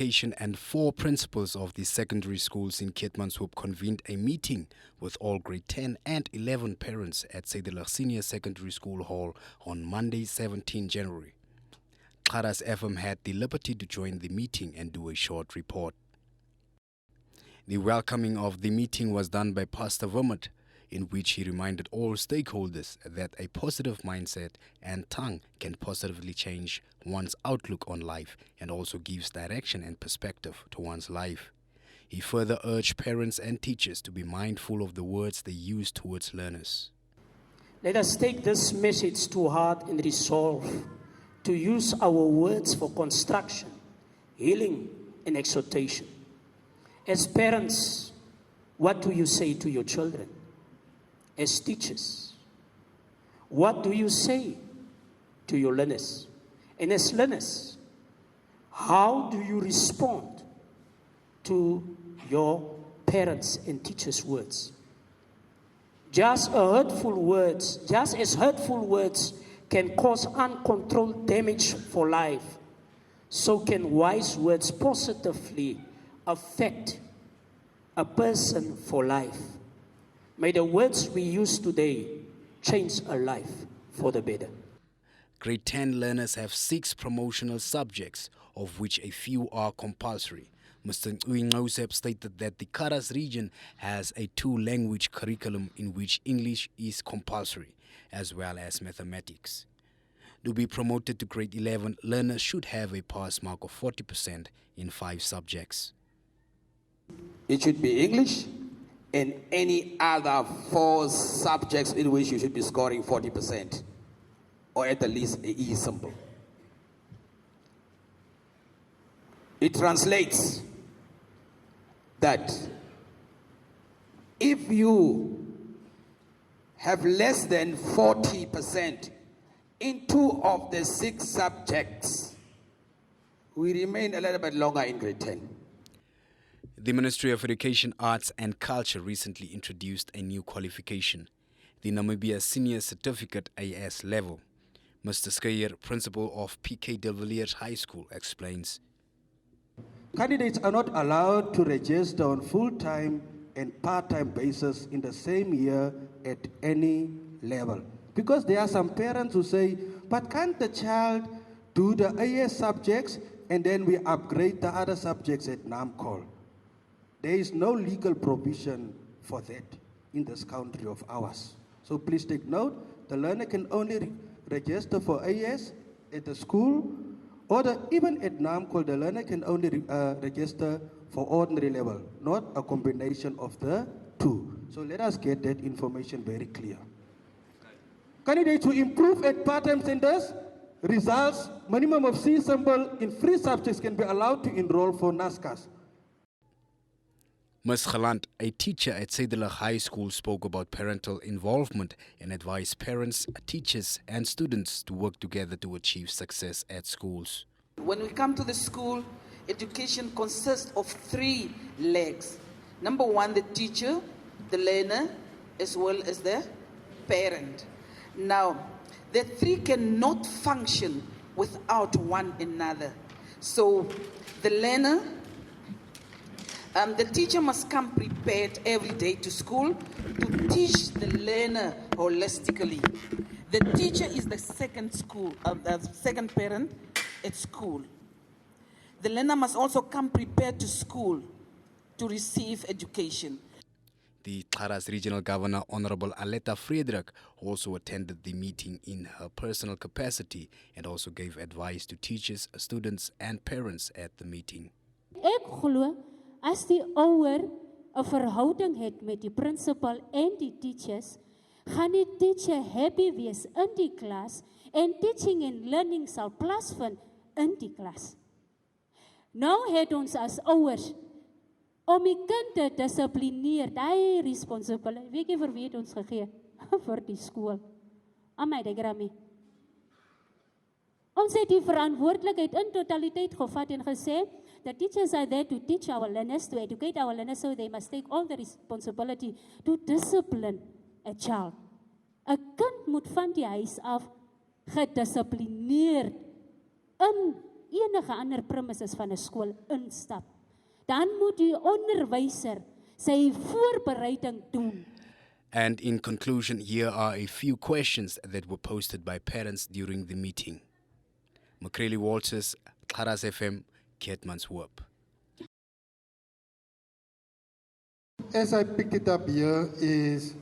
Education and 4 principals of the secondary schools in Keetmanshoop convened a meeting with all grade 10 and 11 parents at Suiderlig Senior Secondary School Hall on Monday, 17 January. Kharas FM had the liberty to join the meeting and do a short report. The welcoming of the meeting was done by Pastor Vermont, in which he reminded all stakeholders that a positive mindset and tongue can positively change one's outlook on life and also gives direction and perspective to one's life. He further urged parents and teachers to be mindful of the words they use towards learners. Let us take this message to heart and resolve to use our words for construction, healing, and exhortation. As parents, what do you say to your children? As teachers, what do you say to your learners? And as learners, how do you respond to your parents and teachers' words? Just as hurtful words can cause uncontrolled damage for life, so can wise words positively affect a person for life. May the words we use today change a life for the better. Grade 10 learners have 6 promotional subjects, of which a few are compulsory. Mr. Keetmanshoop stated that the Kharas region has a 2-language curriculum in which English is compulsory, as well as mathematics. To be promoted to grade 11, learners should have a pass mark of 40% in 5 subjects. It should be English and any other 4 subjects in which you should be scoring 40%, or at the least a E symbol. It translates that if you have less than 40% in 2 of the 6 subjects, we remain a little bit longer in grade 10. The Ministry of Education, Arts and Culture recently introduced a new qualification, the Namibia Senior Certificate AS level. Mr. Skeyer, principal of Suiderlig High School, explains. Candidates are not allowed to register on full-time and part-time basis in the same year at any level. Because there are some parents who say, but can't the child do the AS subjects and then we upgrade the other subjects at NAMCOL? There is no legal provision for that in this country of ours. So please take note, the learner can only register for AS at the school, or even at NAMCOL, the learner can only register for ordinary level, not a combination of the 2. So let us get that information very clear. Candidates who improve at part-time centers, results minimum of C symbol in 3 subjects can be allowed to enroll for NASCAS. Ms. Galant, a teacher at Suiderlig High School, spoke about parental involvement and advised parents, teachers and students to work together to achieve success at schools. When we come to the school, education consists of 3 legs. Number 1, the teacher, the learner, as well as the parent. Now, the 3 cannot function without one another. So, the learner, the teacher must come prepared every day to school to teach the learner holistically. The teacher is the second parent at school. The learner must also come prepared to school to receive education. The Kharas Regional Governor, Honorable Aletta Frederik, also attended the meeting in her personal capacity and also gave advice to teachers, students and parents at the meeting. As die ouer 'n verhouding het met die principal en die teachers, gaan die teacher happy wees in die klas en teaching and learning sal plaasvind in die klas. Nou het ons as ouers om die kind te dissiplineer, die responsibility, weet jy vir wie het ons gegee? Vir die skool. Aan my diagrammie. Ons het die verantwoordelikheid in totaliteit gevat en gesê, the teachers are there to teach our learners, to educate our learners, so they must take all the responsibility to discipline a child. 'n Kind moet van die huis af gedisciplineerd in enige ander premises van 'n skool instap, dan moet die onderwyser sy voorbereiding doen. And in conclusion, here are a few questions that were posted by parents during the meeting. Makreli Walters, Kharas FM, Keetmanshoop. As I picked it up here is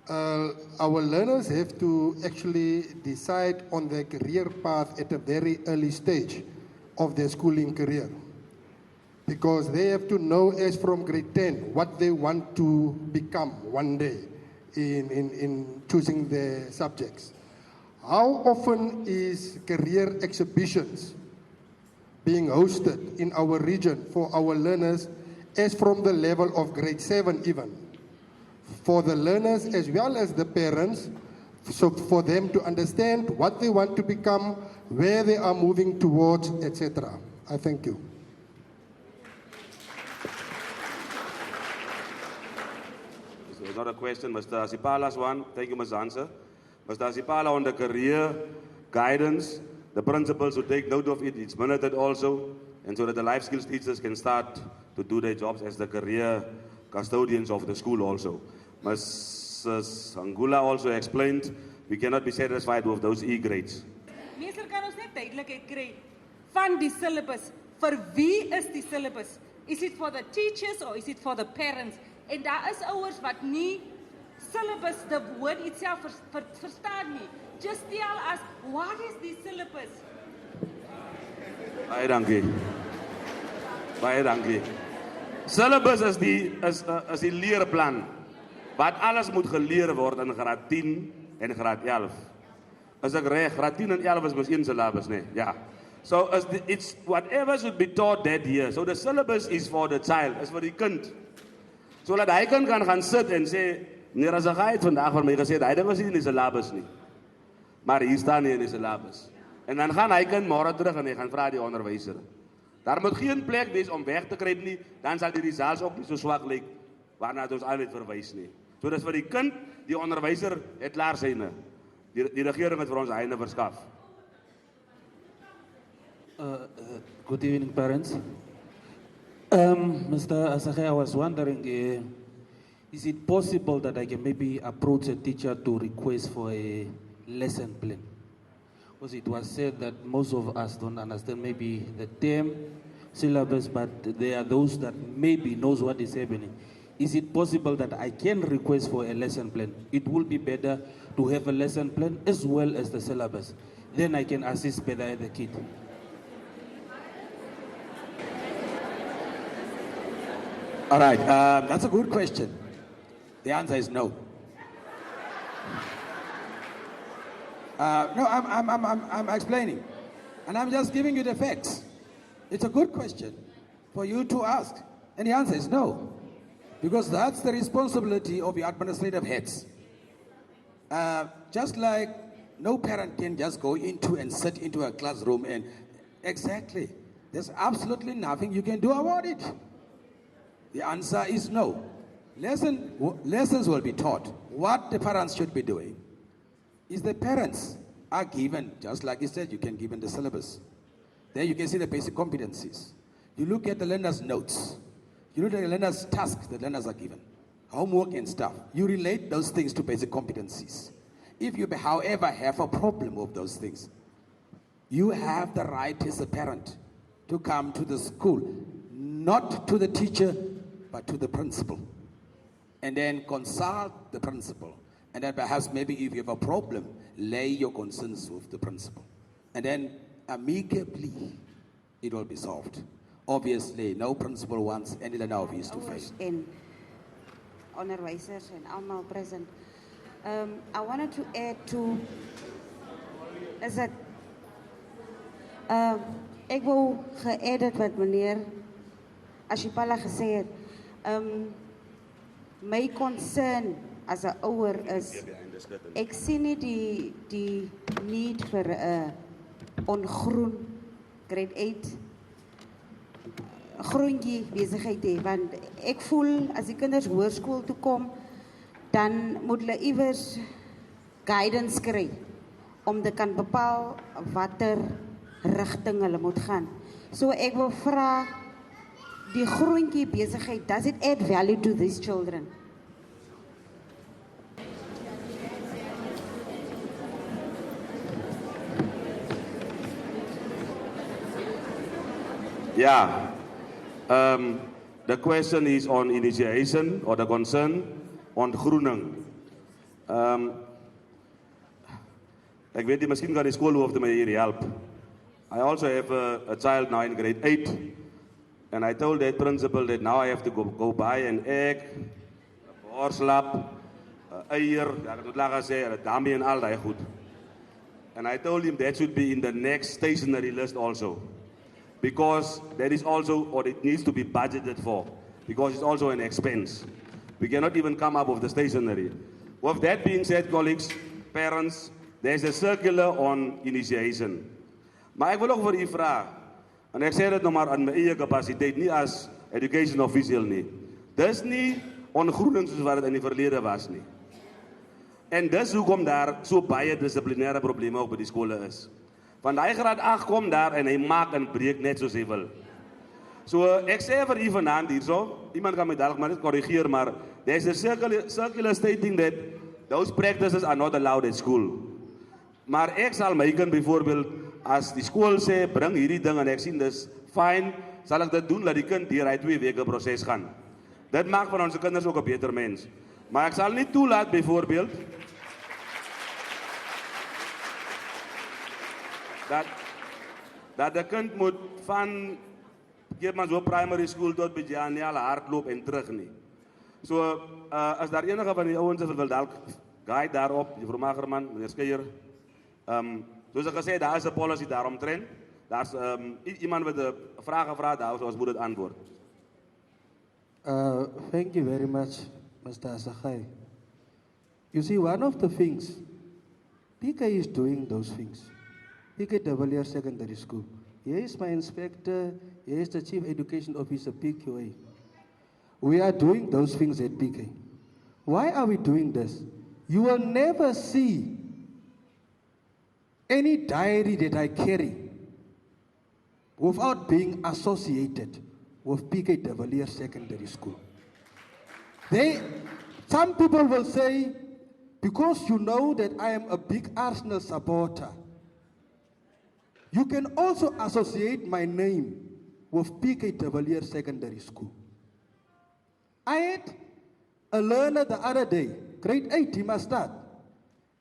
our learners have to actually decide on their career path at a very early stage of their schooling career. Because they have to know as from grade 10 what they want to become one day in choosing their subjects. How often is career exhibitions being hosted in our region for our learners as from the level of grade 7 even? For the learners as well as the parents, so for them to understand what they want to become, where they are moving towards, etc. I thank you. There's not a question, Mr. Asipala's one. Thank you, Ms. Answer. Mr. Asipala, on the career guidance, the principals should take note of it. It's minuted also, and so that the life skills teachers can start to do their jobs as the career custodians of the school also. Mrs. Angula also explained, we cannot be satisfied with those E grades. Meester, kan ons net duidelikheid kry van die syllabus? Vir wie is die syllabus? Is it for the teachers or is it for the parents? En daar is ouers wat nie syllabus, the word itself verstaan nie. Just tell us, what is the syllabus? Baie dankie. Baie dankie. Syllabus is die leerplan. Wat alles moet geleer word in graad 10 en graad 11. As ek reg, graad 10 en 11 is mos een syllabus, nee. Ja. So it's whatever should be taught that year. So the syllabus is for the child, is vir die kind. So dat hy kan gaan sit en sê, meneer Asagay het vandag vir my gesê, hy ding was nie in die syllabus nie. Maar hier staan nie in die syllabus. En dan gaan hy kan môre terug en hy gaan vra die onderwyser. Daar moet geen plek wees om weg te kry nie, dan sal die results ook nie so swak lyk waarna ons altyd verwys nie. So dis vir die kind, die onderwyser het klaar syne. Die regering het vir ons hyne verskaf. Good evening, parents. Mr. Asagay, I was wondering, is it possible that I can maybe approach a teacher to request for a lesson plan? Because it was said that most of us don't understand maybe the term syllabus, but there are those that maybe knows what is happening. Is it possible that I can request for a lesson plan? It will be better to have a lesson plan as well as the syllabus. Then I can assist better the kid. All right, that's a good question. The answer is no. No, I'm explaining, and I'm just giving you the facts. It's a good question for you to ask, and the answer is no, because that's the responsibility of the administrative heads. Just like no parent can just go into and sit into a classroom and exactly, there's absolutely nothing you can do about it. The answer is no. Lessons will be taught. What the parents should be doing is the parents are given, just like you said, you can give them the syllabus. There you can see the basic competencies. You look at the learner's notes. You look at the learner's tasks the learners are given. Homework and stuff. You relate those things to basic competencies. If you, however, have a problem with those things, you have the right as a parent to come to the school, not to the teacher, but to the principal. And then consult the principal. And then perhaps maybe if you have a problem, lay your concerns with the principal. And then amicably, it will be solved. Obviously, no principal wants any learner of his to fail. And onderwysers and almal present. I wanted to add to, is that, ek wou ge-add het wat meneer Asipala gesê het. My concern as 'n ouer is, ek sien nie die need vir 'n ongroen grade 8 groentjie besigheid hê, want ek voel as die kinders hoërskool toe kom, dan moet hulle iewers guidance kry om te kan bepaal watter rigting hulle moet gaan. So ek wil vra die groentjie besigheid, does it add value to these children? Yeah. The question is on initiation or the concern on groening. Ek weet nie, miskien kan die skoolhoofde my hier help. I also have a child now in grade 8, and I told that principal that now I have to go buy an egg, a boorslap, eier, ek het laat gesê, 'n dummy en al daai goed. And I told him that should be in the next stationery list also. Because that is also, or it needs to be budgeted for, because it's also an expense. We cannot even come up with the stationery. With that being said, colleagues, parents, there's a circular on initiation. Maar ek wil ook vir u vra, en ek sê dit nou maar aan my eie kapasiteit, nie as education official nie. Dis nie ongroening soos wat dit in die verlede was nie. En dis hoekom daar so baie dissiplinêre probleme ook by die skole is. Want hy graad 8 kom daar en hy maak en breek net soos hy wil. So ek sê vir u vanaand hierso, iemand kan my dalk maar net korrigeer, maar there's a circular stating that those practices are not allowed at school. Maar ek sal my kind byvoorbeeld, as die skool sê, bring hierdie ding en ek sien dis fine, sal ek dit doen, laat die kind deur hy 2 weke proses gaan. Dit maak van ons kinders ook 'n beter mens. Maar ek sal nie toelaat byvoorbeeld dat 'n kind moet van Keetmanshoop primary school tot by Janiel hardloop en terug nie. So as daar enige van die ouens wil dalk guide daarop, die voormalige man, meneer Skeier, soos ek gesê, daar is 'n policy daaromtrent. Daar's iemand wat 'n vraag gevra, daar ons moet dit antwoord. Thank you very much, Mr. Asagai. You see, one of the things, PK is doing those things. PK Double Secondary School. Here is my inspector, here is the chief education officer, PQA. We are doing those things at PK. Why are we doing this? You will never see any diary that I carry without being associated with PK Double Secondary School. Some people will say, because you know that I am a big Arsenal supporter, you can also associate my name with PK Double Secondary School. I had a learner the other day, grade 8, he must start.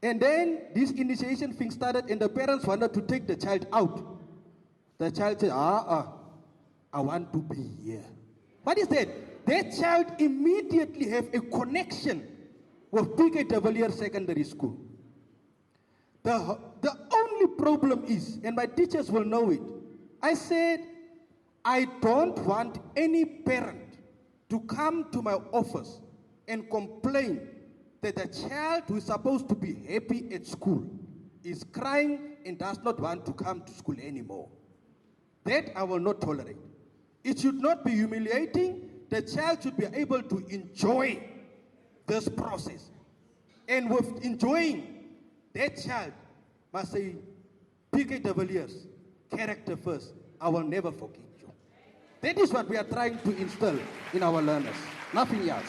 And then this initiation thing started and the parents wanted to take the child out. The child said, I want to be here. What is that? That child immediately have a connection with PK Double Secondary School. The only problem is, and my teachers will know it, I said, I don't want any parent to come to my office and complain that the child who is supposed to be happy at school is crying and does not want to come to school anymore. That I will not tolerate. It should not be humiliating. The child should be able to enjoy this process. And with enjoying, that child must say, PK Double character first. I will never forget you. That is what we are trying to instill in our learners. Nothing else.